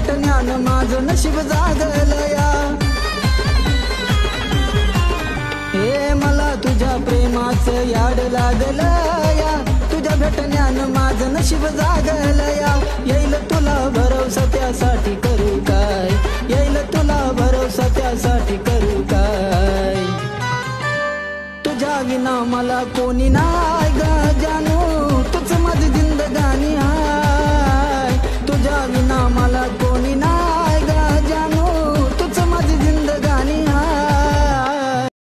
भेटण्यानं माझं नशीब जागलं या. हे मला तुझ्या प्रेमाचं याड लागलं या. तुझ्या भेटण्यानं माझं नशीब जागलं या. येईल तुला भरवसा त्यासाठी करू काय, येईल तुला भरवसा त्यासाठी करू काय. तुझ्या विना मला कोणी ना